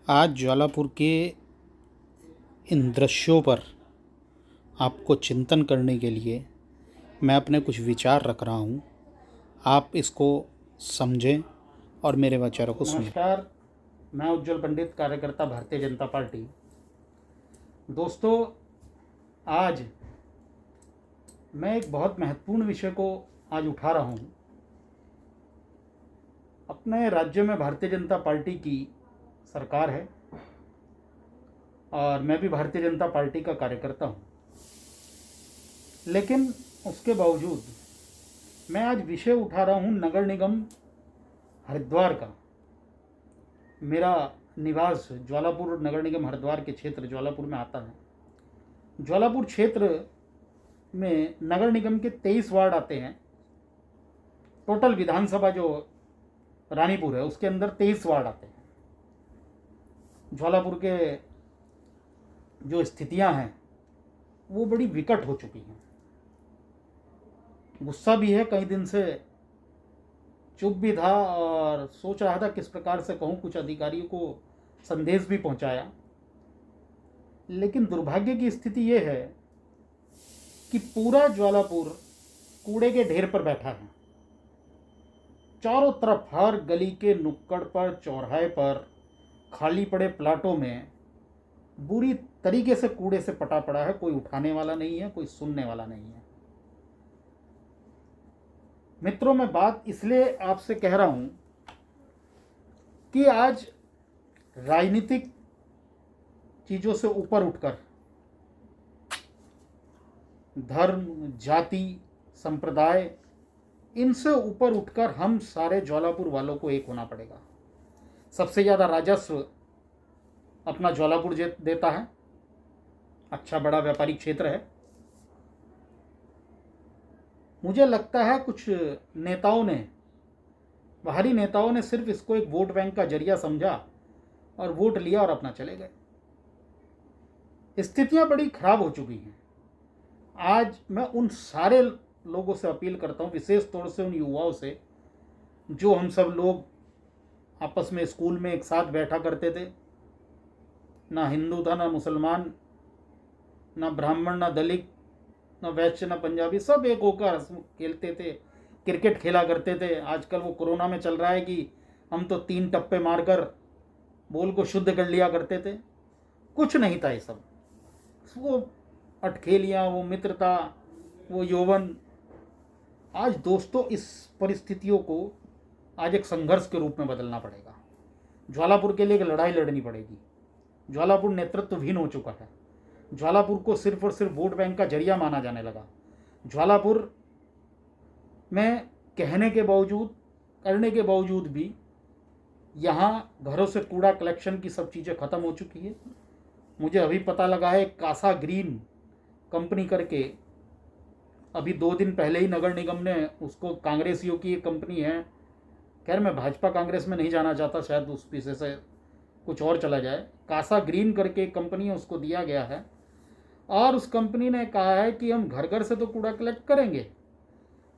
आज ज्वालापुर के इन दृश्यों पर आपको चिंतन करने के लिए मैं अपने कुछ विचार रख रहा हूँ। आप इसको समझें और मेरे विचारों को सुनें। नमस्कार, मैं उज्जवल पंडित, कार्यकर्ता भारतीय जनता पार्टी। दोस्तों, आज मैं एक बहुत महत्वपूर्ण विषय को आज उठा रहा हूँ। अपने राज्य में भारतीय जनता पार्टी की सरकार है और मैं भी भारतीय जनता पार्टी का कार्यकर्ता हूँ, लेकिन उसके बावजूद मैं आज विषय उठा रहा हूँ नगर निगम हरिद्वार का। मेरा निवास ज्वालापुर नगर निगम हरिद्वार के क्षेत्र ज्वालापुर में आता है। ज्वालापुर क्षेत्र में नगर निगम के 23 वार्ड आते हैं। टोटल विधानसभा जो रानीपुर है उसके अंदर 23 वार्ड आते हैं। ज्वालापुर के जो स्थितियां हैं वो बड़ी विकट हो चुकी हैं। गुस्सा भी है, कई दिन से चुप भी था और सोच रहा था किस प्रकार से कहूँ। कुछ अधिकारियों को संदेश भी पहुंचाया, लेकिन दुर्भाग्य की स्थिति ये है कि पूरा ज्वालापुर कूड़े के ढेर पर बैठा है। चारों तरफ हर गली के नुक्कड़ पर, चौराहे पर, खाली पड़े प्लाटों में बुरी तरीके से कूड़े से पटा पड़ा है। कोई उठाने वाला नहीं है, कोई सुनने वाला नहीं है। मित्रों, मैं बात इसलिए आपसे कह रहा हूं कि आज राजनीतिक चीजों से ऊपर उठकर धर्म, जाति, संप्रदाय, इनसे ऊपर उठकर हम सारे ज्वालापुर वालों को एक होना पड़ेगा। सबसे ज़्यादा राजस्व अपना ज्वालापुर देता है। अच्छा बड़ा व्यापारिक क्षेत्र है। मुझे लगता है कुछ नेताओं ने, बाहरी नेताओं ने सिर्फ इसको एक वोट बैंक का जरिया समझा और वोट लिया और अपना चले गए। स्थितियां बड़ी खराब हो चुकी हैं। आज मैं उन सारे लोगों से अपील करता हूं, विशेष तौर से उन युवाओं से जो हम सब लोग आपस में स्कूल में एक साथ बैठा करते थे। ना हिंदू था, ना मुसलमान, ना ब्राह्मण, ना दलित, ना वैश्य, ना पंजाबी, सब एक होकर खेलते थे, क्रिकेट खेला करते थे। आजकल वो कोरोना में चल रहा है कि हम तो 3 टप्पे मारकर बोल को शुद्ध कर लिया करते थे। कुछ नहीं था ये सब। वो अटखेलियाँ, वो मित्रता, वो यौवन। आज दोस्तों इस परिस्थितियों को आज एक संघर्ष के रूप में बदलना पड़ेगा। ज्वालापुर के लिए एक लड़ाई लड़नी पड़ेगी। ज्वालापुर नेतृत्वहीन हो चुका है। ज्वालापुर को सिर्फ और सिर्फ वोट बैंक का जरिया माना जाने लगा। ज्वालापुर में कहने के बावजूद, करने के बावजूद भी यहाँ घरों से कूड़ा कलेक्शन की सब चीज़ें ख़त्म हो चुकी है। मुझे अभी पता लगा है कासा ग्रीन कंपनी करके, अभी 2 दिन पहले ही नगर निगम ने उसको, कांग्रेसियों की एक कंपनी है, खैर मैं भाजपा कांग्रेस में नहीं जाना चाहता, शायद उस विषय से कुछ और चला जाए। कासा ग्रीन करके एक कंपनी है, उसको दिया गया है और उस कंपनी ने कहा है कि हम घर घर से तो कूड़ा कलेक्ट करेंगे,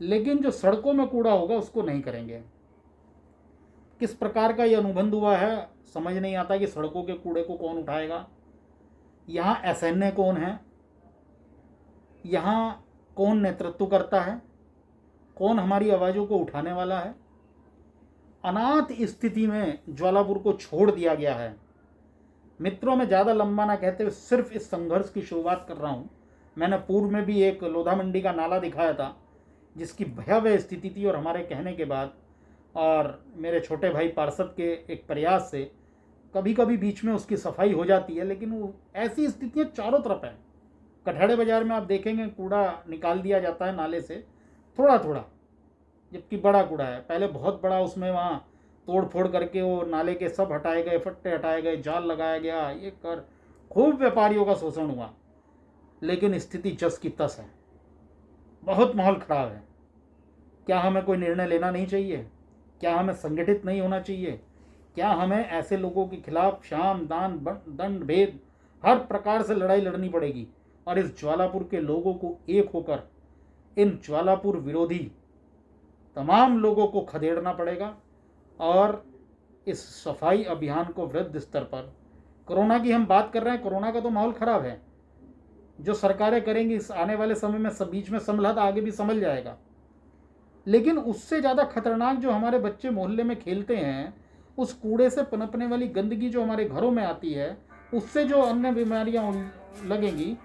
लेकिन जो सड़कों में कूड़ा होगा उसको नहीं करेंगे। किस प्रकार का ये अनुबंध हुआ है समझ नहीं आता कि सड़कों के कूड़े को कौन उठाएगा। यहाँ एसएनए कौन है, यहाँ कौन नेतृत्व करता है, कौन हमारी आवाज़ों को उठाने वाला है। अनाथ स्थिति में ज्वालापुर को छोड़ दिया गया है। मित्रों, में ज़्यादा लंबा ना कहते हुए सिर्फ इस संघर्ष की शुरुआत कर रहा हूँ। मैंने पूर्व में भी एक लोधा मंडी का नाला दिखाया था जिसकी भयावह स्थिति थी, और हमारे कहने के बाद और मेरे छोटे भाई पार्षद के एक प्रयास से कभी कभी बीच में उसकी सफाई हो जाती है, लेकिन वो ऐसी स्थितियाँ चारों तरफ हैं। कठहड़े बाज़ार में आप देखेंगे कूड़ा निकाल दिया जाता है नाले से थोड़ा थोड़ा, जबकि बड़ा कूड़ा है। पहले बहुत बड़ा, उसमें वहाँ तोड़ फोड़ करके वो नाले के सब हटाए गए, फट्टे हटाए गए, जाल लगाया गया, ये कर खूब व्यापारियों का शोषण हुआ। लेकिन स्थिति जस की तस है, बहुत माहौल खराब है। क्या हमें कोई निर्णय लेना नहीं चाहिए? क्या हमें संगठित नहीं होना चाहिए? क्या हमें ऐसे लोगों के खिलाफ शाम, दान, दंड, भेद, हर प्रकार से लड़ाई लड़नी पड़ेगी और इस ज्वालापुर के लोगों को एक होकर इन ज्वालापुर विरोधी तमाम लोगों को खदेड़ना पड़ेगा और इस सफाई अभियान को वृहद स्तर पर, कोरोना की हम बात कर रहे हैं, कोरोना का तो माहौल ख़राब है, जो सरकारें करेंगी इस आने वाले समय में, सब बीच में संभला था, आगे भी संभल जाएगा। लेकिन उससे ज़्यादा खतरनाक जो हमारे बच्चे मोहल्ले में खेलते हैं, उस कूड़े से पनपने वाली गंदगी जो हमारे घरों में आती है, उससे जो अन्य बीमारियां लगेंगी,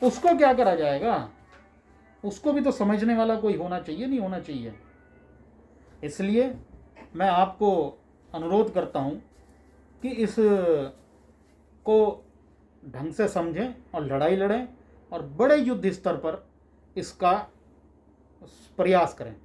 उसको क्या करा जाएगा? उसको भी तो समझने वाला कोई होना चाहिए, नहीं होना चाहिए। इसलिए मैं आपको अनुरोध करता हूँ कि इस को ढंग से समझें और लड़ाई लड़ें और बड़े युद्ध स्तर पर इसका प्रयास करें।